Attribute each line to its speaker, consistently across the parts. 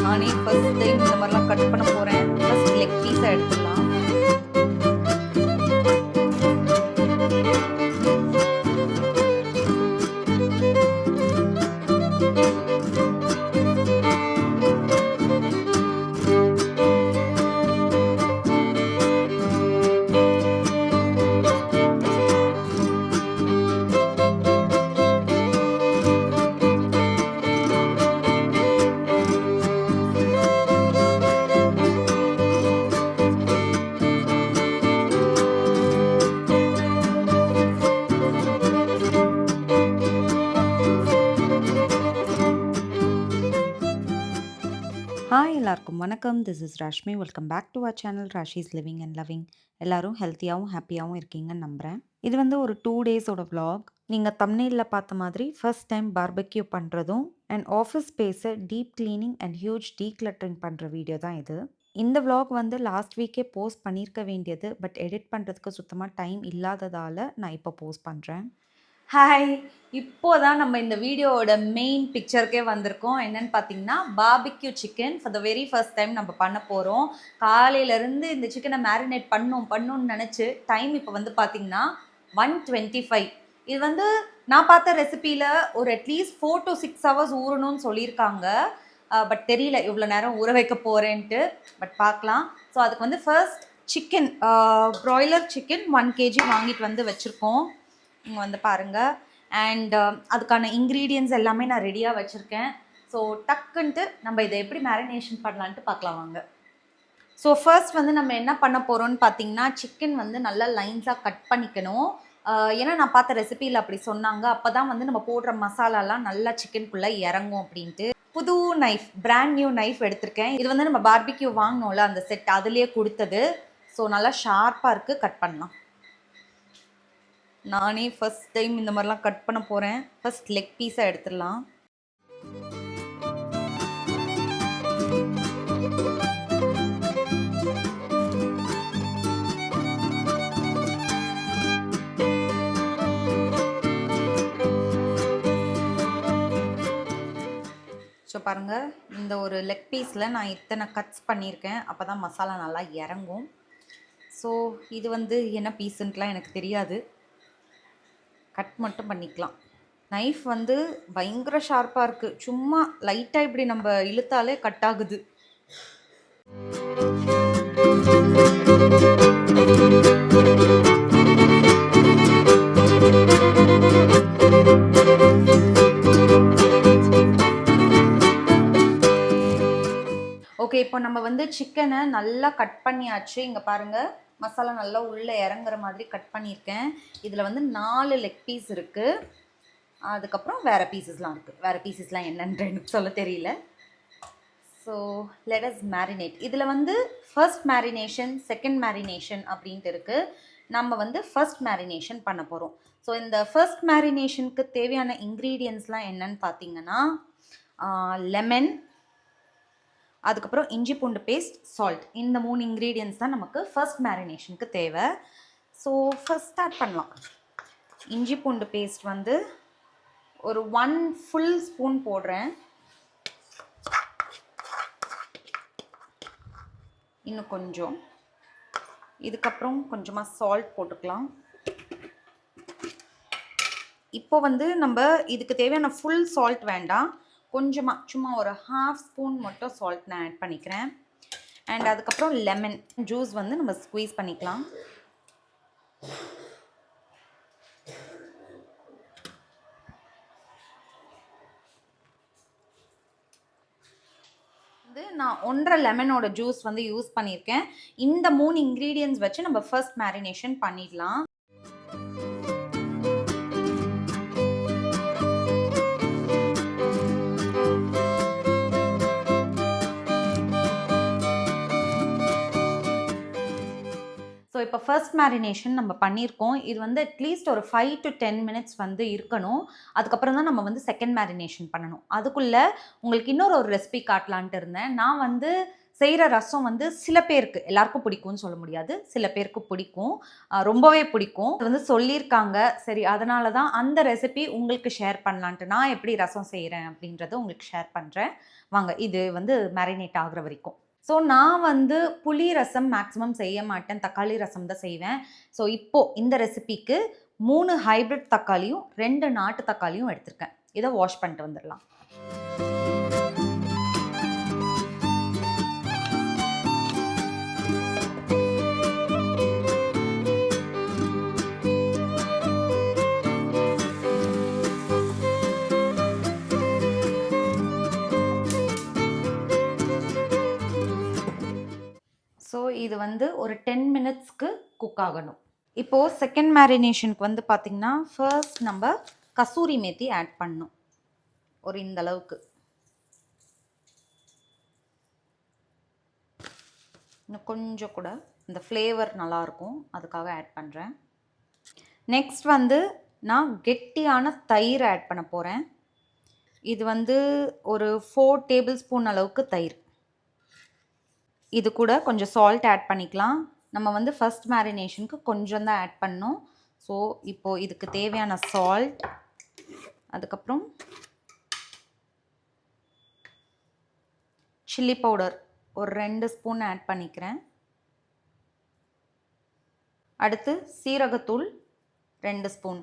Speaker 1: நானே first time இந்த மாதிரிலாம் கட் பண்ண போகிறேன். ஃபர்ஸ்ட் லெக் பீஸை எடுத்துடலாம். ஹாய் எல்லாருக்கும் வணக்கம். This is Rashmi. Welcome back to our channel Rashi's living and loving. எல்லாரும் ஹெல்த்தியாகவும் ஹாப்பியாகவும் இருக்கீங்கன்னு நம்புகிறேன். இது வந்து ஒரு 2 டேஸோட vlog. நீங்கள் தம்ப்நெயில்ல பார்த்த மாதிரி ஃபர்ஸ்ட் டைம் பார்பெக்யூ பண்ணுறதும் அண்ட் ஆஃபீஸ் ஸ்பேஸை deep cleaning and huge decluttering பண்ணுற வீடியோ தான் இது. இந்த vlog வந்து லாஸ்ட் வீக்கே போஸ்ட் பண்ணியிருக்க வேண்டியது, பட் எடிட் பண்ணுறதுக்கு சுத்தமாக டைம் இல்லாததால் நான் இப்போ போஸ்ட் பண்ணுறேன். ஹாய், இப்போதான் நம்ம இந்த வீடியோவோட மெயின் பிக்சருக்கே வந்திருக்கோம். என்னன்னு பார்த்தீங்கன்னா barbecue chicken for the very first time நம்ம பண்ண போகிறோம். காலையிலேருந்து இந்த சிக்கனை மேரினேட் பண்ணணும்னு நினச்சி டைம் இப்போ வந்து பார்த்தீங்கன்னா 1:25. இது வந்து நான் பார்த்த ரெசிபியில் ஒரு அட்லீஸ்ட் 4 to 6 hours ஊறணும்னு சொல்லியிருக்காங்க. பட் தெரியல இவ்வளோ நேரம் ஊற வைக்க போகிறேன்ட்டு. பட் பார்க்கலாம். ஸோ அதுக்கு வந்து first chicken, broiler chicken 1 kg வாங்கிட்டு வந்து வச்சுருக்கோம். இங்கே வந்து பாருங்கள். அண்ட் அதுக்கான இன்க்ரீடியன்ஸ் எல்லாமே நான் ரெடியாக வச்சுருக்கேன். ஸோ டக்குன்ட்டு நம்ம இதை எப்படி மேரினேஷன் பண்ணலான்ட்டு பார்க்கலாம் வாங்க. ஸோ ஃபர்ஸ்ட் வந்து நம்ம என்ன பண்ண போகிறோம்னு பார்த்தீங்கன்னா, சிக்கன் வந்து நல்லா லைன்ஸாக கட் பண்ணிக்கணும். ஏன்னா நான் பார்த்த ரெசிபியில் அப்படி சொன்னாங்க. அப்போ தான் வந்து நம்ம போடுற மசாலாலாம் நல்லா சிக்கனுக்குள்ளே இறங்கும் அப்படின்ட்டு. புது நைஃப், பிராண்ட் நியூ நைஃப் எடுத்திருக்கேன். இது வந்து நம்ம பார்பிக்யூ வாங்கினோம்ல அந்த செட், அதுலேயே கொடுத்தது. ஸோ நல்லா ஷார்ப்பாக இருக்குது, கட் பண்ணலாம். நானே ஃபர்ஸ்ட் டைம் இந்த மாதிரிலாம் கட் பண்ண போகிறேன். ஃபர்ஸ்ட் லெக் பீஸை எடுத்துடலாம். ஸோ பாருங்கள், இந்த ஒரு லெக் பீஸில் நான் இத்தனை கட்ஸ் பண்ணியிருக்கேன். அப்போ தான் மசாலா நல்லா இறங்கும். ஸோ இது வந்து என்ன பீஸுன்ட்டுலாம் எனக்கு தெரியாது, கட் மட்டும் பண்ணிக்கலாம். நைஃப் வந்து பயங்கர ஷார்ப்பாக இருக்குது. சும்மா லைட்டாக இப்படி நம்ம இழுத்தாலே கட் ஆகுது. ஓகே, இப்போ நம்ம வந்து சிக்கனை நல்லா கட் பண்ணியாச்சு. இங்கே பாருங்கள், மசாலா நல்லா உள்ளே இறங்குற மாதிரி கட் பண்ணியிருக்கேன். இதில் வந்து 4 லெக் பீஸ் இருக்குது. அதுக்கப்புறம் வேறு பீசஸ்லாம் இருக்குது. வேறு பீசஸ்லாம் என்னன்னு எனக்கு சொல்ல தெரியல. So let us marinate. இதில் வந்து ஃபர்ஸ்ட் மேரினேஷன், செகண்ட் மேரினேஷன் அப்படின்ட்டு இருக்குது. நம்ம வந்து ஃபர்ஸ்ட் மேரினேஷன் பண்ண போகிறோம். ஸோ இந்த ஃபர்ஸ்ட் மேரினேஷனுக்கு தேவையான இன்க்ரீடியன்ஸ்லாம் என்னன்னு பார்த்தீங்கன்னா, லெமன், அதுக்கப்புறம் இஞ்சி பூண்டு பேஸ்ட், சால்ட். இந்த 3 இன்க்ரீடியன்ஸ் தான் நமக்கு ஃபர்ஸ்ட் மேரினேஷனுக்கு தேவை. ஸோ ஃபர்ஸ்ட் ஸ்டார்ட் பண்ணலாம். இஞ்சி பூண்டு பேஸ்ட் வந்து ஒரு 1 full ஸ்பூன் போடுறேன். இன்னும் கொஞ்சம். இதுக்கப்புறம் கொஞ்சமாக சால்ட் போட்டுக்கலாம். இப்போ வந்து நம்ம இதுக்கு தேவையான ஃபுல் சால்ட் வேண்டாம், கொஞ்சமாக சும்மா ஒரு 1/2 ஸ்பூன் மட்டும் சால்ட் நான் ஆட் பண்ணிக்கிறேன். அண்ட் அதுக்கப்புறம் லெமன் ஜூஸ் வந்து நம்ம ஸ்குவீஸ் பண்ணிக்கலாம். வந்து நான் 1.5 லெமனோட ஜூஸ் வந்து யூஸ் பண்ணியிருக்கேன். இந்த 3 இன்க்ரீடியன்ஸ் வச்சு நம்ம ஃபர்ஸ்ட் மேரினேஷன் பண்ணிடலாம். ஸோ இப்போ ஃபர்ஸ்ட் மேரினேஷன் நம்ம பண்ணியிருக்கோம். இது வந்து அட்லீஸ்ட் ஒரு 5 to 10 minutes வந்து இருக்கணும். அதுக்கப்புறம் தான் நம்ம வந்து செகண்ட் மேரினேஷன் பண்ணணும். அதுக்குள்ளே உங்களுக்கு இன்னொரு ரெசிபி காட்டலான்ட்டு இருந்தேன். நான் வந்து செய்கிற ரசம் வந்து சில பேருக்கு, எல்லாருக்கும் பிடிக்கும்னு சொல்ல முடியாது, சில பேருக்கு பிடிக்கும், ரொம்பவே பிடிக்கும். அது வந்து சொல்லியிருக்காங்க. சரி, அதனால தான் அந்த ரெசிபி உங்களுக்கு ஷேர் பண்ணலான்ட்டு நான் எப்படி ரசம் செய்கிறேன் அப்படின்றத உங்களுக்கு ஷேர் பண்ணுறேன். வாங்க, இது வந்து மேரினேட் ஆகுற வரைக்கும். ஸோ நான் வந்து புளி ரசம் மேக்ஸிமம் செய்ய மாட்டேன், தக்காளி ரசம் தான் செய்வேன். ஸோ இப்போது இந்த ரெசிபிக்கு 3 ஹைப்ரிட் தக்காளியும் 2 நாட்டு தக்காளியும் எடுத்திருக்கேன். இதை வாஷ் பண்ணிட்டு வந்துடலாம். ஸோ இது வந்து ஒரு 10 மினிட்ஸ்க்கு குக் ஆகணும். இப்போது செகண்ட் மேரினேஷனுக்கு வந்து பார்த்திங்கன்னா, ஃபர்ஸ்ட் நம்ம கசூரி மேத்தி ஆட் பண்ணணும். ஒரு இந்த அளவுக்கு. இன்னும் கொஞ்சம் கூட இந்த ஃப்ளேவர் நல்லாயிருக்கும், அதுக்காக ஆட் பண்ணுறேன். நெக்ஸ்ட் வந்து நான் கெட்டியான தயிர் ஆட் பண்ண போகிறேன். இது வந்து ஒரு 4 டேபிள் ஸ்பூன் அளவுக்கு தயிர். இது கூட கொஞ்சம் சால்ட் ஆட் பண்ணிக்கலாம். நம்ம வந்து ஃபர்ஸ்ட் மேரினேஷனுக்கு கொஞ்சம் தான் ஆட் பண்ணோம். ஸோ இப்போது இதுக்கு தேவையான சால்ட், அதுக்கப்புறம் சில்லி பவுடர் ஒரு 2 ஸ்பூன் ஆட் பண்ணிக்கிறேன். அடுத்து சீரகத்தூள் 2 ஸ்பூன்.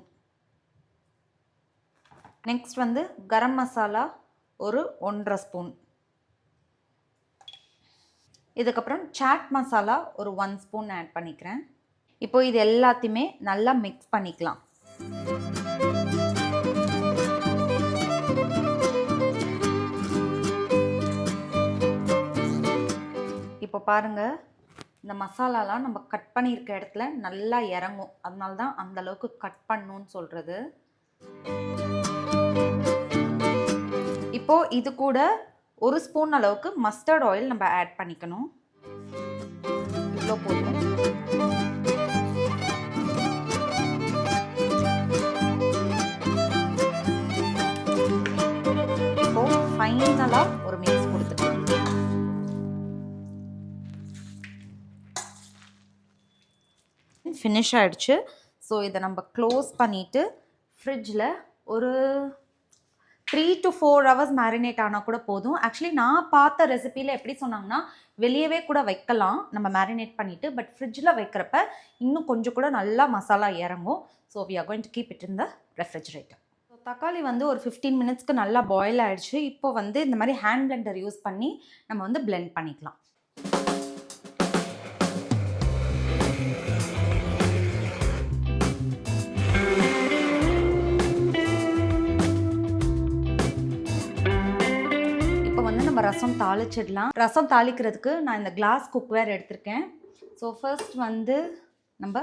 Speaker 1: நெக்ஸ்ட் வந்து கரம் மசாலா ஒரு 1.5 ஸ்பூன். இதுக்கப்புறம் சாட் மசாலா ஒரு 1 ஸ்பூன் ஆட் பண்ணிக்கிறேன். இப்போ இது எல்லாத்தையுமே நல்லா மிக்ஸ் பண்ணிக்கலாம். இப்போ பாருங்கள், இந்த மசாலாலாம் நம்ம கட் பண்ணியிருக்க இடத்துல நல்லா இறங்கும். அதனால தான் அந்த அளவுக்கு கட் பண்ணணும்னு சொல்கிறது. இப்போது இது கூட 1 ஸ்பூன் அளவுக்கு மஸ்டர்ட் ஆயில் நம்ம ஆட் பண்ணிக்கணும். இவ்வளோ போதும். இப்போ ஃபைனலாக ஒரு மிக்ஸ் கொடுத்துக்கலாம். ஃபினிஷ் ஆகிடுச்சு. ஸோ இதை நம்ம க்ளோஸ் பண்ணிவிட்டு ஃப்ரிட்ஜில் ஒரு 3 to 4 hours மேரினேட் ஆனால் கூட போதும். ஆக்சுவலி நான் பார்த்த ரெசிபியில் எப்படி சொன்னாங்கன்னா, வெளியவே கூட வைக்கலாம் நம்ம மேரினேட் பண்ணிவிட்டு. பட் ஃப்ரிட்ஜில் வைக்கிறப்ப இன்னும் கொஞ்சம் கூட நல்லா மசாலா இறங்கும். So we are going to keep it in the refrigerator. So தக்காளி வந்து ஒரு 15 மினிட்ஸ்க்கு நல்லா பாயில் ஆகிடுச்சு. இப்போ வந்து இந்த மாதிரி ஹேண்ட் பிளெண்டர் யூஸ் பண்ணி நம்ம வந்து பிளெண்ட் பண்ணிக்கலாம். ரசம் தாளிச்சிடலாம். ரசம் தாளிக்கிறதுக்கு நான் இந்த கிளாஸ் குக்வேர் எடுத்திருக்கேன். ஸோ ஃபர்ஸ்ட் வந்து நம்ம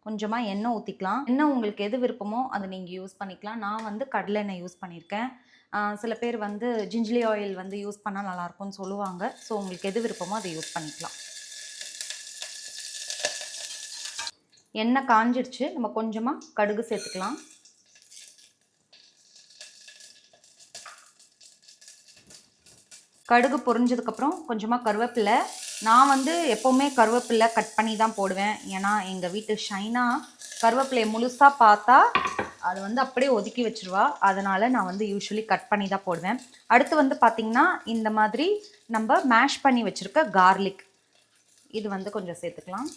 Speaker 1: கொஞ்சமாக எண்ணெய் ஊற்றிக்கலாம். எண்ணெய் உங்களுக்கு எது விருப்பமோ அதை நீங்கள் யூஸ் பண்ணிக்கலாம். நான் வந்து கடலை எண்ணெய் யூஸ் பண்ணியிருக்கேன். சில பேர் வந்து ஜிஞ்சலி ஆயில் வந்து யூஸ் பண்ணால் நல்லாயிருக்கும்னு சொல்லுவாங்க. ஸோ உங்களுக்கு எது விருப்பமோ அதை யூஸ் பண்ணிக்கலாம். எண்ணெய் காஞ்சிடுச்சு. நம்ம கொஞ்சமாக கடுகு சேர்த்துக்கலாம். கடுகு பொரிஞ்சதுக்கப்புறம் கொஞ்சமாக கருவேப்பிலை. நான் வந்து எப்போவுமே கருவேப்பிலை கட் பண்ணி தான் போடுவேன். ஏன்னா எங்கள் வீட்டு ஷைனா கருவேப்பிலையை முழுசாக பார்த்தா அது வந்து அப்படியே ஒதுக்கி வச்சுருவா. அதனால் நான் வந்து யூஸ்வலி கட் பண்ணி தான் போடுவேன். அடுத்து வந்து பார்த்திங்கன்னா, இந்த மாதிரி நம்ம மேஷ் பண்ணி வச்சுருக்க கார்லிக், இது வந்து கொஞ்சம் சேர்த்துக்கலாம்.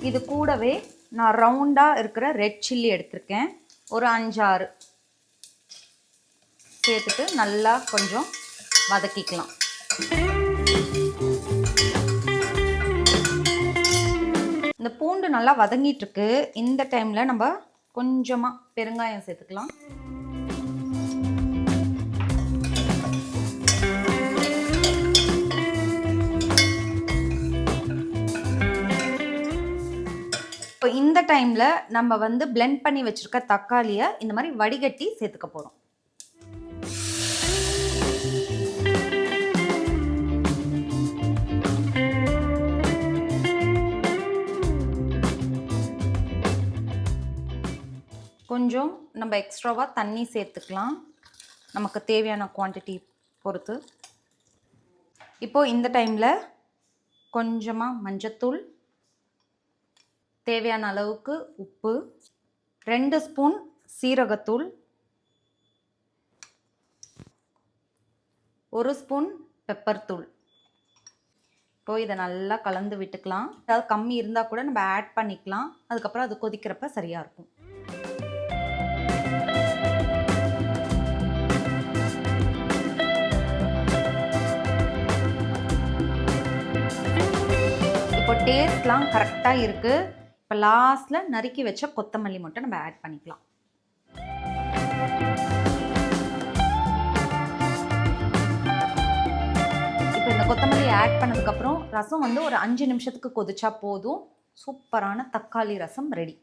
Speaker 1: இது கூடவே நான் ரவுண்டாக இருக்கிற ரெட் சில்லி எடுத்திருக்கேன். ஒரு 5-6 சேர்த்துட்டு நல்லா கொஞ்சம் வதக்கிக்கலாம். இந்த பூண்டு நல்லா வதங்கிட்டுருக்கு. இந்த டைமில் நம்ம கொஞ்சமாக பெருங்காயம் சேர்த்துக்கலாம். இப்போ இந்த டைமில் நம்ம வந்து பிளெண்ட் பண்ணி வச்சுருக்க தக்காளியை இந்த மாதிரி வடிகட்டி சேர்த்துக்க போகிறோம். கொஞ்சம் நம்ம எக்ஸ்ட்ராவாக தண்ணி சேர்த்துக்கலாம், நமக்கு தேவையான குவான்டிட்டி பொறுத்து. இப்போது இந்த டைமில் கொஞ்சமாக மஞ்சத்தூள், தேவையான அளவுக்கு உப்பு, 2 ஸ்பூன் சீரகத்தூள், 1 ஸ்பூன் பெப்பர் தூள். இப்போ இதை நல்லா கலந்து விட்டுக்கலாம். அதாவது கம்மி இருந்தால் கூட நம்ம ஆட் பண்ணிக்கலாம், அதுக்கப்புறம் அது கொதிக்கிறப்ப சரியாக இருக்கும். இப்போ டேஸ்ட்லாம் கரெக்டாக இருக்குது. இப்போ லாஸ்ட்டில் நறுக்கி வச்ச கொத்தமல்லி மட்டும் நம்ம ஆட் பண்ணிக்கலாம். இப்போ இந்த கொத்தமல்லி ஆட் பண்ணதுக்கப்புறம் ரசம் வந்து ஒரு 5 நிமிஷத்துக்கு கொதிச்சா போதும். சூப்பரான தக்காளி ரசம் ரெடி.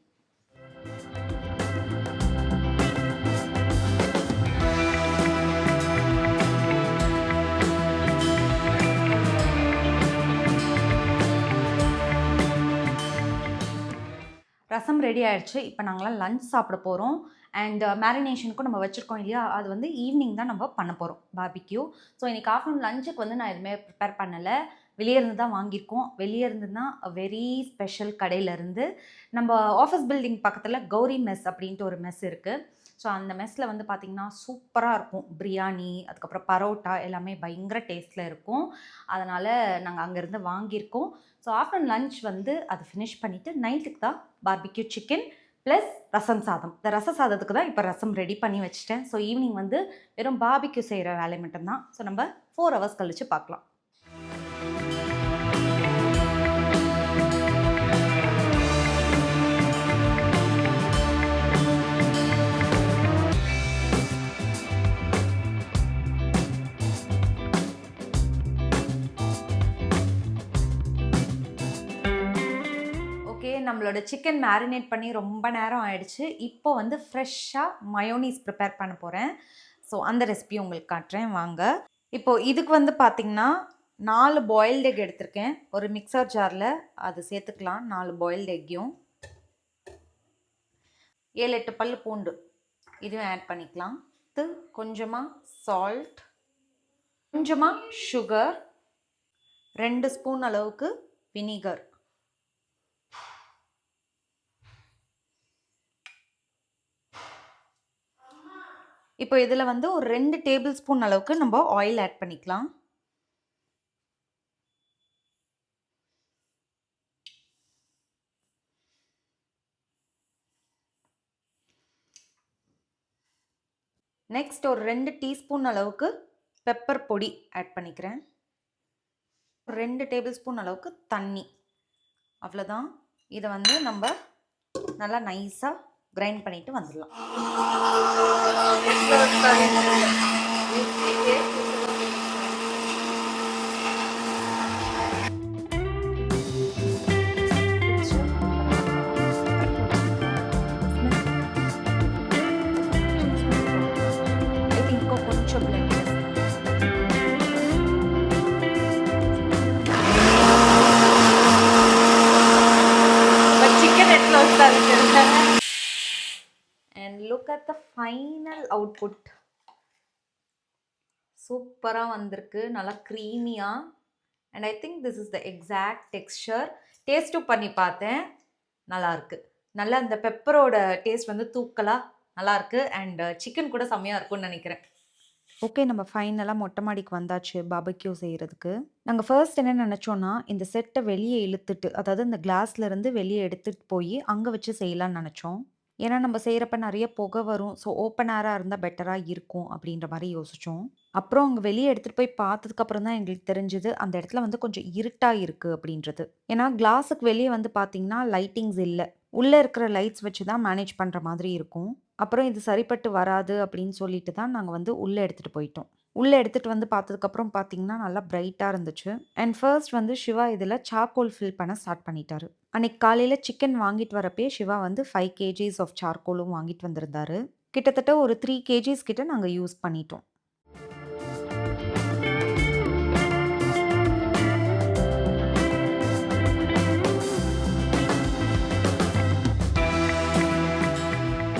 Speaker 1: ரசம் ரெடி ஆயிடுச்சு. இப்போ நாங்களாம் லஞ்ச் சாப்பிட போகிறோம். அண்ட் மேரினேஷனுக்கும் நம்ம வச்சுருக்கோம் இல்லையா, அது வந்து ஈவினிங் தான் நம்ம பண்ண போகிறோம் பார்பிக்யூ. ஸோ இன்றைக்கி ஆஃப்டர்நூன் லஞ்சுக்கு வந்து நான் எதுவுமே ப்ரிப்பேர் பண்ணலை, வெளியே இருந்து தான் வாங்கியிருக்கோம். வெளியே இருந்துன்னா வெரி ஸ்பெஷல் கடையிலேருந்து நம்ம ஆஃபீஸ் பில்டிங் பக்கத்தில் கௌரி மெஸ் அப்படின்ட்டு ஒரு மெஸ் இருக்குது. ஸோ அந்த மெஸ்ஸில் வந்து பார்த்திங்கன்னா சூப்பராக இருக்கும். பிரியாணி, அதுக்கப்புறம் பரோட்டா எல்லாமே பயங்கர டேஸ்ட்டில் இருக்கும். அதனால் நாங்கள் அங்கேருந்து வாங்கியிருக்கோம். ஸோ ஆஃப்டர்நூன் லஞ்ச் வந்து அது ஃபினிஷ் பண்ணிவிட்டு நைட்டுக்கு தான் பார்பிக்யூ சிக்கன் ப்ளஸ் ரசம் சாதம். இந்த ரச சாதத்துக்கு தான் இப்போ ரசம் ரெடி பண்ணி வச்சுட்டேன். ஸோ ஈவினிங் வந்து வெறும் பார்பிக்யூ செய்கிற வேலை மட்டும்தான். ஸோ நம்ம 4 hours கழித்து பார்க்கலாம். நம்மளோட சிக்கன் மேரினேட் பண்ணி ரொம்ப நேரம் ஆயிடுச்சு. இப்போ வந்து ஃப்ரெஷ்ஷாக மயோனீஸ் ப்ரிப்பேர் பண்ண போகிறேன். ஸோ அந்த ரெசிபி உங்களுக்கு காட்டுறேன் வாங்க. இப்போது இதுக்கு வந்து பார்த்திங்கன்னா 4 பாயில்டு எக் எடுத்திருக்கேன். ஒரு மிக்சர் ஜாரில் அது சேர்த்துக்கலாம். 4 பாயில்டு எக்கையும் 7-8 பல் பூண்டு இதுவும் ஆட் பண்ணிக்கலாம். இது கொஞ்சமாக சால்ட், கொஞ்சமாக சுகர், 2 ஸ்பூன் அளவுக்கு வினிகர், இப்போ இதில் வந்து ஒரு 2 டேபிள் ஸ்பூன் அளவுக்கு நம்ம ஆயில் ஆட் பண்ணிக்கலாம். நெக்ஸ்ட் ஒரு 2 டீஸ்பூன் அளவுக்கு பெப்பர் பொடி ஆட் பண்ணிக்கிறேன். 2 டேபிள் ஸ்பூன் அளவுக்கு தண்ணி, அவ்வளோதான். இதை வந்து நம்ம நல்லா நைஸாக கிரைண்ட் பண்ணிட்டு வந்துடலாம். And look at the final output. சூப்பராக வந்திருக்கு, நல்லா க்ரீமியாக. And I think this is the exact texture. டேஸ்ட்டும் பண்ணி பார்த்தேன், நல்லாயிருக்கு. நல்லா அந்த பெப்பரோட டேஸ்ட் வந்து தூக்கலாக நல்லாயிருக்கு. அண்ட் சிக்கன் கூட செம்மையாக இருக்கும்னு நினைக்கிறேன். ஓகே, நம்ம ஃபைனலாக மொட்டை மாடிக்கு வந்தாச்சு பார்பிக்யூ செய்கிறதுக்கு. நாங்கள் ஃபர்ஸ்ட் என்ன நினச்சோன்னா, இந்த செட்டை வெளியே இழுத்துட்டு, அதாவது இந்த கிளாஸ்லேருந்து வெளியே எடுத்துகிட்டு போய் அங்கே வச்சு செய்யலான்னு நினச்சோம். ஏன்னா நம்ம செய்கிறப்ப நிறைய புகை வரும். ஸோ ஓப்பன் ஏராக இருந்தால் பெட்டராக இருக்கும் அப்படின்ற மாதிரி யோசித்தோம். அப்புறம் அங்கே வெளியே எடுத்துகிட்டு போய் பார்த்ததுக்கப்புறம் தான் எங்களுக்கு தெரிஞ்சுது அந்த இடத்துல வந்து கொஞ்சம் இருட்டாக இருக்குது அப்படின்றது. ஏன்னா கிளாஸுக்கு வெளியே வந்து பார்த்திங்கன்னா லைட்டிங்ஸ் இல்லை, உள்ளே இருக்கிற லைட்ஸ் வச்சு தான் மேனேஜ் பண்ணுற மாதிரி இருக்கும். அப்புறம் இது சரிப்பட்டு வராது அப்படின்னு சொல்லிட்டு தான் நாங்கள் வந்து உள்ளே எடுத்துகிட்டு போயிட்டோம். உள்ளே எடுத்துகிட்டு வந்து பார்த்ததுக்கப்புறம் பார்த்தீங்கன்னா நல்லா பிரைட்டாக இருந்துச்சு. அண்ட் ஃபர்ஸ்ட் வந்து சிவா இதில் சார்கோல் ஃபில் பண்ண ஸ்டார்ட் பண்ணிட்டாரு. அன்னைக்கு காலையில் சிக்கன் வாங்கிட்டு வரப்பே சிவா வந்து 5 kgs ஆஃப் சார்கோலும் வாங்கிட்டு வந்திருந்தாரு. கிட்டத்தட்ட ஒரு 3 kgs கிட்ட நாங்கள் யூஸ் பண்ணிட்டோம்.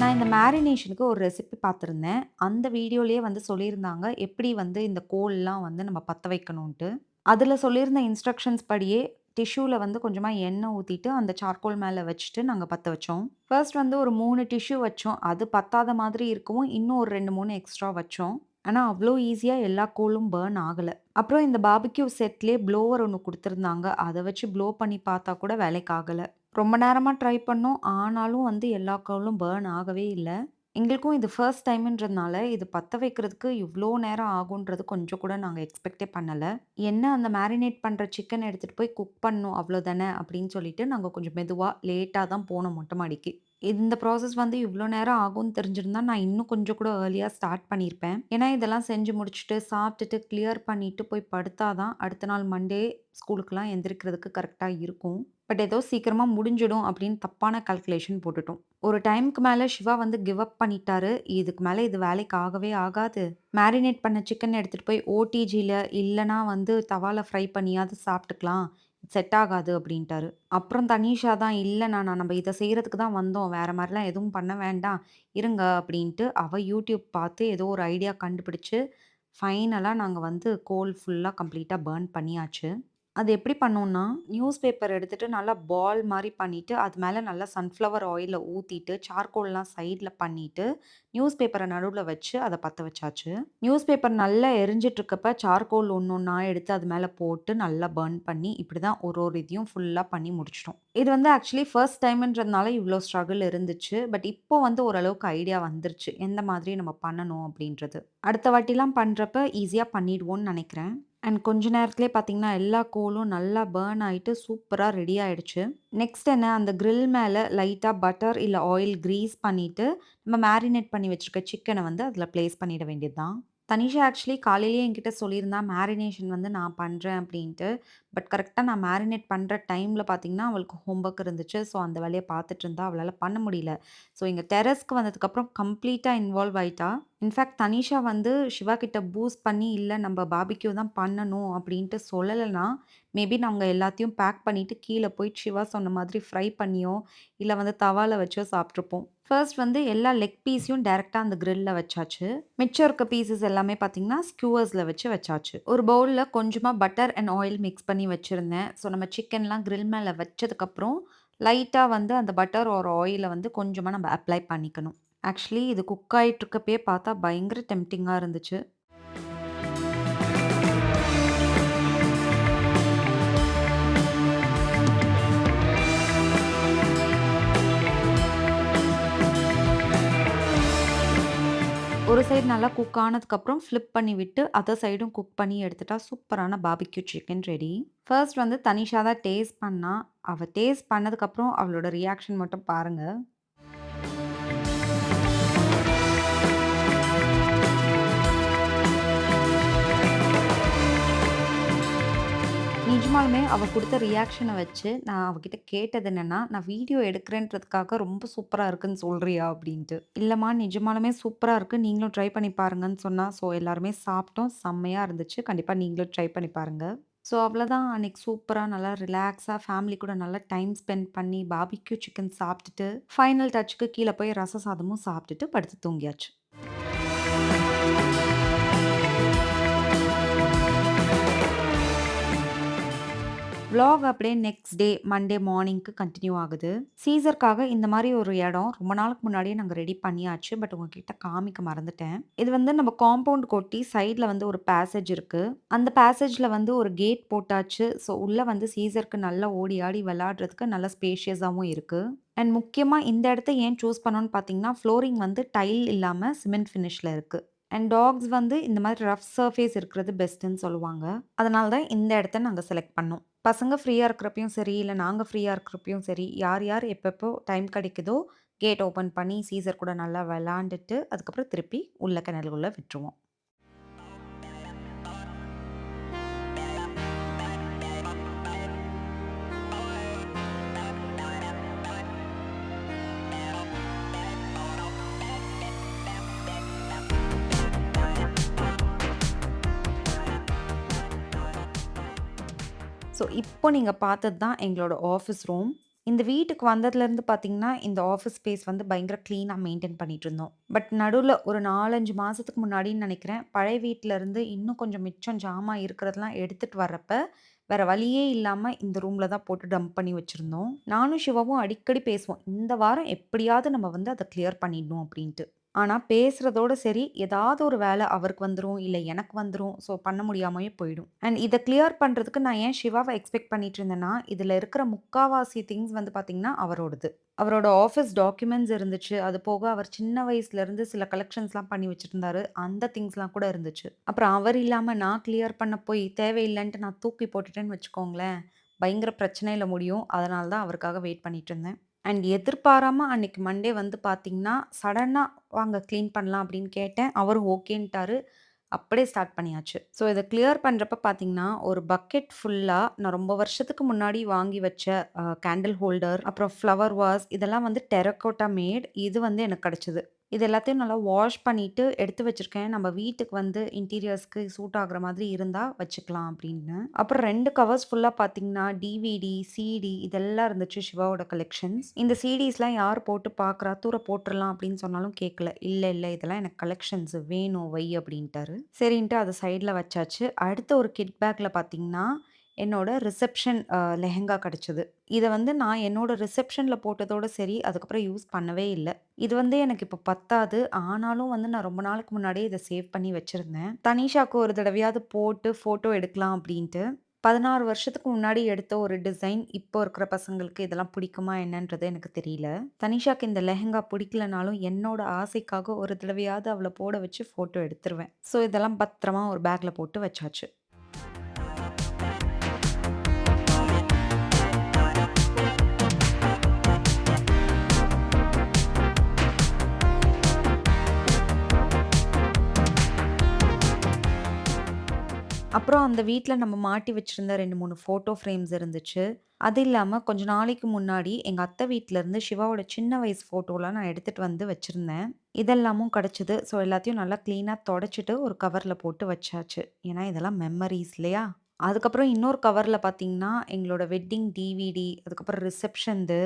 Speaker 1: நான் இந்த இந்த மேரினேஷனுக்கு ஒரு ரெசிபி பார்த்துருந்தேன். அந்த வீடியோலயே வந்து சொல்லியிருந்தாங்க, எப்படி வந்து இந்த கோல்லாம் வந்து நம்ம பத்த வைக்கணுன்ட்டு. அதுல சொல்லியிருந்த இன்ஸ்ட்ரக்ஷன்ஸ் படியே டிஷ்யூல வந்து கொஞ்சமா எண்ணெய் ஊத்திட்டு, அந்த சார்கோல் மேல வச்சுட்டு நாங்க பத்த வச்சோம். ஃபர்ஸ்ட் வந்து ஒரு 3 டிஷ்யூ வச்சோம். அது பத்தாத மாதிரி இருக்கவும், இன்னும் ஒரு 2, 3 எக்ஸ்ட்ரா வச்சோம். ஆனா, அவ்ளோ ஈஸியா எல்லா கோலும் பர்ன் ஆகல. அப்புறம் இந்த பார்பிக்யூ செட்லயே ப்ளோவர் ஒண்ணு குடுத்துருந்தாங்க. அத வச்சு ப்ளோ பண்ணி பார்த்தா கூட வேலைக்கு ஆகல. ரொம்ப நேரமா ட்ரை பண்ணோம். ஆனாலும் வந்து எல்லா கோலும் பர்ன் ஆகவே இல்ல. எங்களுக்கும் இது ஃபர்ஸ்ட் டைம்ன்றதுனால, இது பத்த வைக்கிறதுக்கு இவ்ளோ நேரம் ஆகுன்றது கொஞ்சம் கூட நாங்க எக்ஸ்பெக்ட்டே பண்ணல. என்ன அந்த மேரினேட் பண்ற சிக்கன் எடுத்துட்டு போய் குக் பண்ணணும் அவ்ளோதானே அப்படின்னு சொல்லிட்டு, நாங்க கொஞ்சம் மெதுவா லேட்டா தான் போனோம் மொட்ட மாடிக்கு. இந்த ப்ராசஸ் வந்து இவ்ளோ நேரம் ஆகும்னு தெரிஞ்சிருந்தா, நான் இன்னும் கொஞ்சம் கூட ஏர்லியா ஸ்டார்ட் பண்ணியிருப்பேன். ஏன்னா, இதெல்லாம் செஞ்சு முடிச்சுட்டு, சாப்பிட்டுட்டு, கிளியர் பண்ணிட்டு போய் படுத்தா தான், அடுத்த நாள் மண்டே ஸ்கூலுக்குலாம் எந்திரிக்கிறதுக்கு கரெக்ட்டா இருக்கும். பட் ஏதோ சீக்கிரமா முடிஞ்சிடும் அப்படின்னு தப்பான கால்குலேஷன் போட்டுட்டோம். ஒரு டைம்க்கு மேல சிவா வந்து கிவ் அப் பண்ணிட்டாரு. இதுக்கு மேல இது வேலைக்கு ஆகவே ஆகாது. மேரினேட் பண்ண சிக்கன் எடுத்துட்டு போய் ஓடிஜில இல்லன்னா வந்து தவால ஃப்ரை பண்ணியாவது சாப்பிட்டுக்கலாம். செட் ஆகாது அப்படின்ட்டாரு. அப்புறம் தனீஷா தான் இல்ல நானா நம்ம இத செய்றதுக்கு தான் வந்தோம். வேற மாரிலாம் எதுவும் பண்ண வேண்டாம். இருங்க அப்படின்ட்டு அவ யூடியூப் பார்த்து ஏதோ ஒரு ஐடியா கண்டுபிடிச்சு, ஃபைனலா நாங்க வந்து கோல் ஃபுல்லா கம்ப்ளீட்டா பர்ன் பண்ணியாச்சு. அது எப்படி பண்ணோம்னா, நியூஸ் பேப்பர் எடுத்துட்டு நல்லா பால் மாரி பண்ணிட்டு, அது மேல நல்லா சன்ஃப்ளவர் ஆயில ஊத்திட்டு, சார்கோல்லாம் சைட்ல பண்ணிட்டு, நியூஸ் பேப்பர நடுவுல வச்சு அத பத்த வச்சாச்சு. நியூஸ் பேப்பர் நல்லா எரிஞ்சிட்டுருக்கப்ப, சார்கோல் ஒண்ணொண்ணா எடுத்து அது மேல போட்டு நல்லா பர்ன் பண்ணி, இப்படிதான் ஒரு ஒரு இதையும் ஃபுல்லா பண்ணி முடிச்சுட்டோம். இது வந்து ஆக்சுவலி ஃபர்ஸ்ட் டைம்ன்றதுனால இவ்ளோ ஸ்ட்ரகிள் இருந்துச்சு. பட் இப்போ வந்து ஓரளவுக்கு ஐடியா வந்துருச்சு. எந்த மாதிரி நம்ம பண்ணணும் அப்படின்றது. அடுத்த வாட்டிலாம் பண்றப்ப ஈஸியா பண்ணிடுவோம்னு நெனைக்கிறேன். அண்ட் கொஞ்ச நேரத்திலேயே பார்த்தீங்கன்னா, எல்லா கோலும் நல்லா பர்ன் ஆயிட்டு சூப்பரா ரெடி ஆயிடுச்சு. நெக்ஸ்ட் என்ன அந்த கிரில் மேல லைட்டா பட்டர் இல்ல ஆயில் கிரீஸ் பண்ணிட்டு, நம்ம மேரினேட் பண்ணி வச்சிருக்க சிக்கன வந்து அதில பிளேஸ் பண்ணிட வேண்டியது தான். தனிஷா ஆக்சுவலி காலையிலேயே என்கிட்ட சொல்லியிருந்தா, மேரினேஷன் வந்து நான் பண்றேன் அப்படின்ட்டு. பட் கரெக்ட்டா நான் மேரினேட் பண்ற டைம்ல பார்த்தீங்கன்னா, அவளுக்கு ஹோம் ஒர்க் இருந்துச்சு. ஸோ அந்த வேலைய பார்த்துட்டு இருந்தா. அவளால பண்ண முடியல. ஸோ இங்க டெர்ரஸ்க்கு வந்ததுக்கப்புறம் கம்ப்ளீட்டா இன்வால்வ் ஆயிட்டா. இன்ஃபாக்ட் தனிஷா வந்து சிவா கிட்ட பூஸ்ட் பண்ணி, "இல்ல நம்ப பார்பிக்யூ தான் பண்ணணும்" அப்படின்ட்டு சொல்லலன்னா, மேபி நாங்க எல்லாத்தையும் பேக் பண்ணிட்டு கீழ போய் சிவா சொன்ன மாதிரி ஃப்ரை பண்ணியோ, இல்ல வந்து தவால வச்சோ சாப்ட்டுருப்போம். ஃபர்ஸ்ட் வந்து எல்லா லெக் பீஸையும் டைரக்ட்டா அந்த கிரில்ல வச்சாச்சு. மிச்சம் இருக்க பீஸஸ் எல்லாமே பார்த்தீங்கன்னா, ஸ்க்யூவர்ஸ்ல வச்சு வச்சாச்சு. ஒரு பவுல்ல கொஞ்சமா பட்டர் அண்ட் ஆயில் மிக்ஸ் பண்ணி வச்சிருந்தேன். ஸோ நம்ம சிக்கன்லாம் கிரில் மேல வச்சதுக்கப்புறம், லைட்டா வந்து அந்த பட்டர் ஆர் ஆயில வந்து கொஞ்சமா நம்ம அப்ளை பண்ணிக்கணும். ஆக்சுவலி இது குக் ஆயிட்டு இருக்கப்பயே பார்த்தா பயங்கர டெம்ப்டிங்கா இருந்துச்சு. ஒரு சைடு நல்லா குக் ஆனதுக்கப்புறம் ஃப்ளிப் பண்ணி விட்டு, அதர் சைடும் குக் பண்ணி எடுத்துட்டா சூப்பரான பார்பிக்யூ சிக்கன் ரெடி. ஃபர்ஸ்ட் வந்து தனிஷா தான் டேஸ்ட் பண்ணா. அவ டேஸ்ட் பண்ணதுக்கப்புறம் அவளோட ரியாக்ஷன் மட்டும் பாருங்க. நிஜமாலுமே அவ குடுத்த ரியாக்ஷன வச்சு, நான் அவகிட்ட கேட்டது என்னன்னா, "நான் வீடியோ எடுக்கிறேன்றதுக்காக ரொம்ப சூப்பரா இருக்குன்னு சொல்றியா?" அப்படின்ட்டு. "இல்லம்மா நிஜமாலுமே சூப்பரா இருக்கு. நீங்களும் ட்ரை பண்ணி பாருங்கன்னு" சொன்னா. ஸோ எல்லாருமே சாப்பிட்டோம். செம்மையா இருந்துச்சு. கண்டிப்பா நீங்களும் ட்ரை பண்ணி பாருங்க. ஸோ அவ்வளோதான் அன்னைக்கு சூப்பரா நல்லா ரிலாக்ஸா ஃபேமிலி கூட நல்லா டைம் ஸ்பெண்ட் பண்ணி பார்பிக்யூ சிக்கன் சாப்பிட்டுட்டு, ஃபைனல் டச்சுக்கு கீழ போய் ரச சாதமும் சாப்பிட்டுட்டு படுத்து தூங்கியாச்சு. விளாக் அப்படியே நெக்ஸ்ட் டே மண்டே மார்னிங்க்கு கன்டின்யூ ஆகுது. சீசருக்காக இந்த மாரி ஒரு இடம் ரொம்ப நாளுக்கு முன்னாடியே நாங்க ரெடி பண்ணியாச்சு. பட் உங்ககிட்ட காமிக்க மறந்துட்டேன். இது வந்து நம்ம காம்பவுண்ட் கொட்டி சைட்ல வந்து ஒரு பேசேஜ் இருக்கு. அந்த பேசேஜ்ல வந்து ஒரு கேட் போட்டாச்சு. ஸோ உள்ள வந்து சீசருக்கு நல்லா ஓடி ஆடி விளையாடுறதுக்கு நல்லா ஸ்பேஷியஸாவும் இருக்கு. அண்ட் முக்கியமா இந்த இடத்த ஏன் சூஸ் பண்ணோம்னு பார்த்தீங்கன்னா, ஃப்ளோரிங் வந்து டைல் இல்லாம சிமெண்ட் ஃபினிஷ்ல இருக்கு. அண்ட் டாக்ஸ் வந்து இந்த மாதிரி ரஃப் சர்ஃபேஸ் இருக்கிறது பெஸ்ட்டுன்னு சொல்லுவாங்க. அதனால தான் இந்த இடத்த நாங்க செலக்ட் பண்ணோம். பசங்க ஃப்ரீயா இருக்கிறப்பயும் சரி, இல்ல நாங்க ஃப்ரீயா இருக்கிறப்பயும் சரி, யார் யார் எப்பப்போ டைம் கிடைக்குதோ, கேட் ஓப்பன் பண்ணி சீசர் கூட நல்லா விளாண்டுட்டு, அதுக்கப்புறம் திருப்பி உள்ள கிணறுக்குள்ள விட்டுருவோம். ஸோ இப்போ நீங்க பார்த்தது தான் எங்களோட ஆஃபீஸ் ரூம். இந்த வீட்டுக்கு வந்ததுலேருந்து பார்த்தீங்கன்னா, இந்த ஆஃபீஸ் ஸ்பேஸ் வந்து பயங்கர கிளீனா மெயின்டெயின் பண்ணிட்டுருந்தோம். பட் நடுவுல ஒரு 4, 5 மாசத்துக்கு முன்னாடின்னு நெனைக்கிறேன், பழைய வீட்லருந்து இன்னும் கொஞ்சம் மிச்சம் ஜாமான் இருக்கிறதெல்லாம் எடுத்துட்டு வர்றப்ப, வேற வழியே இல்லாம இந்த ரூம்ல தான் போட்டு டம்ப் பண்ணி வச்சிருந்தோம். நானும் சிவாவும் அடிக்கடி பேசுவோம். இந்த வாரம் எப்படியாவது நம்ம வந்து அத கிளியர் பண்ணிடணும் அப்டின்ட்டு. ஆனா பேசுறதோட சரி, ஏதாவது ஒரு வேல அவருக்கு வந்துரும், இல்ல எனக்கு வந்துரும். ஸோ பண்ண முடியாமயே போயிடும். அண்ட் இத கிளியர் பண்றதுக்கு நான் ஏன் சிவாவ எக்ஸ்பெக்ட் பண்ணிட்டு இருந்தேன்னா, இதுல இருக்கிற முக்காவாசி திங்ஸ் வந்து பார்த்தீங்கன்னா, அவரோடது. அவரோட ஆஃபீஸ் டாக்குமெண்ட்ஸ் இருந்துச்சு. அது போக அவர் சின்ன வயசுலருந்து சில கலெக்ஷன்ஸ்லாம் பண்ணி வச்சிருந்தாரு. அந்த திங்ஸ்லாம் கூட இருந்துச்சு. அப்புறம் அவர் இல்லாம நான் கிளியர் பண்ண போய் தேவையில்லன்ட்டு நான் தூக்கி போட்டுட்டேன்னு வச்சுக்கோங்களேன், பயங்கர பிரச்சனையில முடியும். அதனால தான் அவருக்காக வெயிட் பண்ணிட்டு இருந்தேன். அண்ட் எதிர்பாராம அன்னைக்கு மண்டே வந்து பார்த்தீங்கன்னா, சடனா "வாங்க கிளீன் பண்ணலாம்" அப்படின்னு கேட்டேன். அவரும் ஓகேன்ட்டாரு. அப்படியே ஸ்டார்ட் பண்ணியாச்சு. ஸோ இத கிளியர் பண்றப்ப பார்த்தீங்கன்னா, ஒரு பக்கெட் ஃபுல்லா நான் ரொம்ப வருஷத்துக்கு முன்னாடி வாங்கி வச்ச கேண்டில் ஹோல்டர், அப்புறம் ஃப்ளவர் வாஸ் இதெல்லாம் வந்து டெரகோட்டா மேட். இது வந்து எனக்கு கிடைச்சது. இது எல்லாத்தையும் நல்லா வாஷ் பண்ணிட்டு எடுத்து வச்சிருக்கேன். நம்ம வீட்டுக்கு வந்து இன்டீரியர்ஸ்க்கு சூட் ஆகுற மாதிரி இருந்தா வச்சுக்கலாம் அப்படின்னு. அப்புறம் 2 கவர்ஸ் ஃபுல்லா பார்த்தீங்கன்னா, டிவிடி, சிடி இதெல்லாம் இருந்துச்சு சிவாவோட கலெக்ஷன்ஸ். இந்த சிடிஸ்லாம் யார் போட்டு பார்க்குறா? தூர போட்டுறலாம் அப்படின்னு சொன்னாலும் கேட்கல. இல்ல, இல்ல இதெல்லாம் எனக்கு கலெக்ஷன்ஸ் வேணும் வை அப்படின்ட்டாரு. சரின்ட்டு அத சைட்ல வச்சாச்சு. அடுத்த ஒரு கிட் பேக்ல பார்த்தீங்கன்னா, என்னோட ரிசப்ஷன் லெஹெங்கா கிடைச்சது. இத வந்து நான் என்னோட ரிசப்ஷன்ல போட்டதோட சரி, அதுக்கப்புறம் யூஸ் பண்ணவே இல்ல. இது வந்து எனக்கு இப்போ பத்தாது. ஆனாலும் வந்து நான் ரொம்ப நாளுக்கு முன்னாடியே இத சேவ் பண்ணி வச்சிருந்தேன். தனிஷாக்கு ஒரு தடவையாவது போட்டு ஃபோட்டோ எடுக்கலாம் அப்டின்ட்டு. 16 வருஷத்துக்கு முன்னாடி எடுத்த ஒரு டிசைன், இப்போ இருக்கிற பசங்களுக்கு இதெல்லாம் பிடிக்குமா என்னன்றது எனக்கு தெரியல. தனிஷாக்கு இந்த லெஹெங்கா பிடிக்கலனாலும், என்னோட ஆசைக்காக ஒரு தடவையாவது அவள போட வச்சு ஃபோட்டோ எடுத்துருவேன். ஸோ இதெல்லாம் பத்திரமா ஒரு பேக்ல போட்டு வச்சாச்சு. அப்புறம் அந்த வீட்ல நம்ம மாட்டி வச்சிருந்த 2, 3 ஃபோட்டோ ஃப்ரேம்ஸ் இருந்துச்சு. அது இல்லாம கொஞ்ச நாளைக்கு முன்னாடி எங்க அத்தை வீட்லருந்து சிவாவோட சின்ன வயசு ஃபோட்டோலாம் நான் எடுத்துட்டு வந்து வச்சிருந்தேன். இதெல்லாமும் கிடைச்சது. ஸோ எல்லாத்தையும் நல்லா கிளீனா தொடச்சுட்டு ஒரு கவர்ல போட்டு வச்சாச்சு. ஏன்னா இதெல்லாம் மெமரீஸ் இல்லையா? அதுக்கப்புறம் இன்னொரு கவர்ல பார்த்தீங்கன்னா, எங்களோட வெட்டிங் டிவிடி, அதுக்கப்புறம் ரிசப்ஷன்து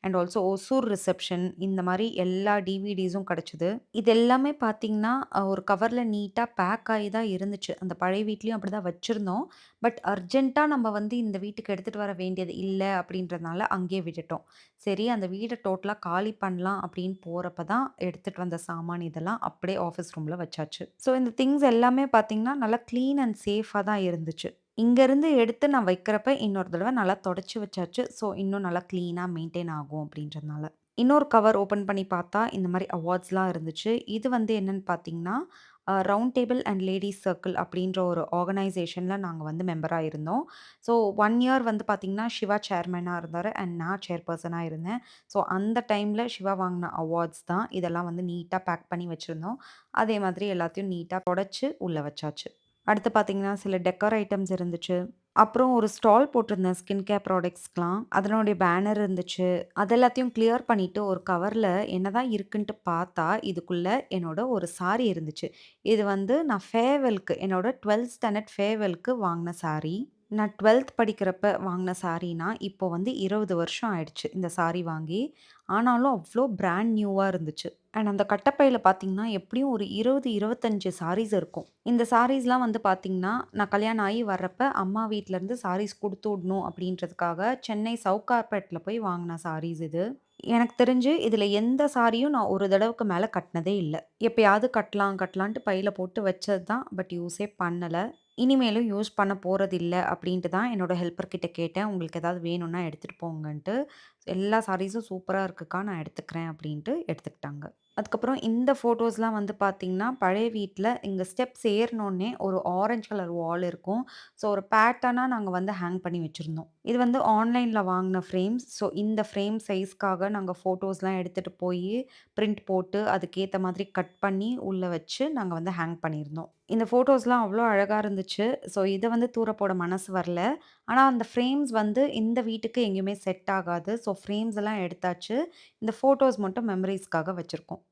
Speaker 1: அண்ட் ஆல்சோ ஒசூர் ரிசப்ஷன் இந்த மாரி எல்லா டிவிடிஸும் கிடைச்சது. இது எல்லாமே பார்த்தீங்கன்னா, ஒரு கவர்ல நீட்டா பேக் ஆயி தான் இருந்துச்சு. அந்த பழைய வீட்லயும் அப்படிதான் வச்சிருந்தோம். பட் அர்ஜென்ட்டா நம்ம வந்து இந்த வீட்டுக்கு எடுத்துட்டு வர வேண்டியது இல்ல அப்படின்றதுனால அங்கேயே விட்டுட்டோம். சரி அந்த வீட டோட்டலா காலி பண்ணலாம் அப்படின்னு போறப்ப தான் எடுத்துட்டு வந்த சாமான் இதெல்லாம் அப்படியே ஆஃபீஸ் ரூம்ல வச்சாச்சு. ஸோ இந்த திங்ஸ் எல்லாமே பார்த்தீங்கன்னா, நல்லா கிளீன் அண்ட் சேஃபா தான் இருந்துச்சு. இங்கருந்து எடுத்து நான் வைக்கிறப்ப இன்னொரு தடவ நல்லா தொடச்சு வச்சாச்சு. ஸோ இன்னும் நல்லா கிளீனா மெயின்டெயின் ஆகும் அப்படின்றதுனால. இன்னொரு கவர் ஓப்பன் பண்ணி பார்த்தா, இந்த மாரி அவார்ட்ஸ்லாம் இருந்துச்சு. இது வந்து என்னன்னு பார்த்தீங்கன்னா, round table and ladies circle அப்படின்ற ஒரு ஆர்கனைசேஷன்ல நாங்க வந்து மெம்பரா இருந்தோம். ஸோ 1 இயர் வந்து பார்த்தீங்கன்னா, சிவா சேர்மனா இருந்தாரு அண்ட் நான் சேர்பர்சனா இருந்தேன். ஸோ அந்த டைம்ல சிவா வாங்குன அவார்ட்ஸ் தான். இதெல்லாம் வந்து நீட்டா பேக் பண்ணி வச்சிருந்தோம். அதே மாதிரி எல்லாத்தையும் நீட்டா தொடச்சு உள்ள வச்சாச்சு. அடுத்து பார்த்தீங்கன்னா, சில டெக்கார் ஐட்டம்ஸ் இருந்துச்சு. அப்புறம் ஒரு ஸ்டால் போட்டிருந்தேன் ஸ்கின் கேர் ப்ராடக்ட்ஸ்க்கலாம். அதனுடைய பேனர் இருந்துச்சு. அது எல்லாத்தையும் கிளியர் பண்ணிட்டு ஒரு கவர்ல என்னதான் இருக்குன்ட்டு பார்த்தா, இதுக்குள்ள என்னோட ஒரு சாரி இருந்துச்சு. இது வந்து நான் ஃபேர்வெல்க்கு என்னோட 12த் ஸ்டாண்டர்ட் ஃபேர்வெல்க்கு வாங்குன சாரி. நான் 12த் படிக்கிறப்ப வாங்குன சாரீனா, இப்போ வந்து 20 வருஷம் ஆயிடுச்சு இந்த சாரி வாங்கி. ஆனாலும் அவ்ளோ பிராண்ட் நியூவா இருந்துச்சு. அண்ட் அந்த கட்டப்பையில பார்த்தீங்கன்னா, எப்படியும் ஒரு 20, 25 சாரீஸ் இருக்கும். இந்த சாரீஸ்லாம் வந்து பார்த்தீங்கன்னா, நான் கல்யாணம் ஆகி வர்றப்ப அம்மா வீட்லருந்து சாரீஸ் குடுத்து விடணும் அப்படின்றதுக்காக சென்னை சவுகார்பேட்ல போய் வாங்குன சாரீஸ் இது. எனக்கு தெரிஞ்சு இதில எந்த சாரியும் நான் ஒரு தடவைக்கு மேல கட்டினதே இல்ல. எப்பயாவது கட்டலாம் கட்டலான்ட்டு பையில போட்டு வச்சது தான். பட் யூஸே பண்ணல. இனிமேலும் யூஸ் பண்ண போறதில்ல அப்படின்ட்டு தான் என்னோட ஹெல்ப்பர் கிட்ட கேட்டேன். உங்களுக்கு ஏதாவது வேணும்னா எடுத்துட்டு போங்கன்ட்டு. எல்லா சாரீஸும் சூப்பரா இருக்குக்கா நான் எடுத்துக்கிறேன் அப்படின்ட்டு எடுத்துக்கிட்டாங்க. அதுக்கப்புறம் இந்த ஃபோட்டோஸ்லாம் வந்து பார்த்தீங்கன்னா, பழைய வீட்ல இங்க ஸ்டெப்ஸ் ஏறுனோனே ஒரு ஆரஞ்ச் கலர் வால் இருக்கும். ஸோ ஒரு பேட்டர்னா நாங்க வந்து ஹேங் பண்ணி வச்சிருந்தோம். இது வந்து ஆன்லைன்ல வாங்குன ஃப்ரேம்ஸ். ஸோ இந்த ஃப்ரேம் சைஸ்க்காக நாங்க ஃபோட்டோஸ்லாம் எடுத்துட்டு போயி, பிரிண்ட் போட்டு அதுக்கேத்த மாதிரி கட் பண்ணி உள்ள வச்சு நாங்க வந்து ஹேங் பண்ணியிருந்தோம். இந்த ஃபோட்டோஸ்லாம் அவ்ளோ அழகா இருந்துச்சு. ஸோ இத வந்து தூர போட மனசு வரல. ஆனா அந்த ஃப்ரேம்ஸ் வந்து இந்த வீட்டுக்கு எங்கேயுமே செட் ஆகாது. ஸோ ஃப்ரேம்ஸ் எல்லாம் எடுத்தாச்சு. இந்த ஃபோட்டோஸ் மட்டும் மெமரீஸ்க்காக வச்சிருக்கோம்.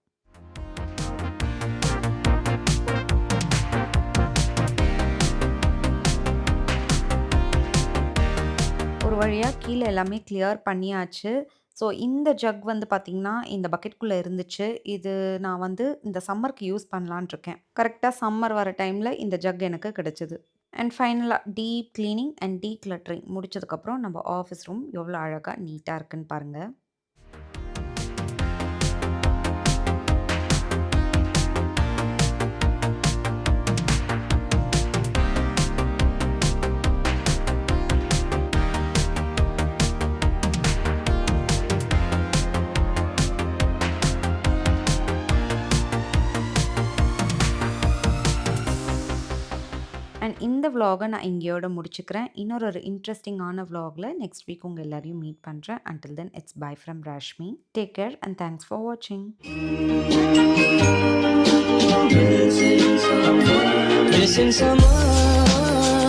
Speaker 1: ஒரு வழியா கீழ எல்லாமே கிளியர் பண்ணியாச்சு. ஸோ இந்த ஜக் வந்து பார்த்தீங்கன்னா, இந்த பக்கெட்குள்ள இருந்துச்சு. இது நான் வந்து இந்த சம்மருக்கு யூஸ் பண்ணலான்ட்டு இருக்கேன். கரெக்ட்டா சம்மர் வர டைம்ல இந்த ஜக் எனக்கு கிடைச்சது. அண்ட் ஃபைனலா டீப் கிளீனிங் அண்ட் டீக்ளட்டரிங் முடிச்சதுக்கப்புறம் நம்ம ஆஃபீஸ் ரூம் எவ்வளோ அழகா நீட்டா இருக்குன்னு பாருங்க. அண்ட் இந்த விலாக நான் இங்கேயோட முடிச்சுக்கிறேன். இன்னொரு இன்ட்ரெஸ்டிங்கான விலாகில நெக்ஸ்ட் வீக் உங்க எல்லாரையும் மீட் பண்றேன். Until then it's by from reshmi. Take care and thanks for வாட்சிங்.
Speaker 2: Missing someone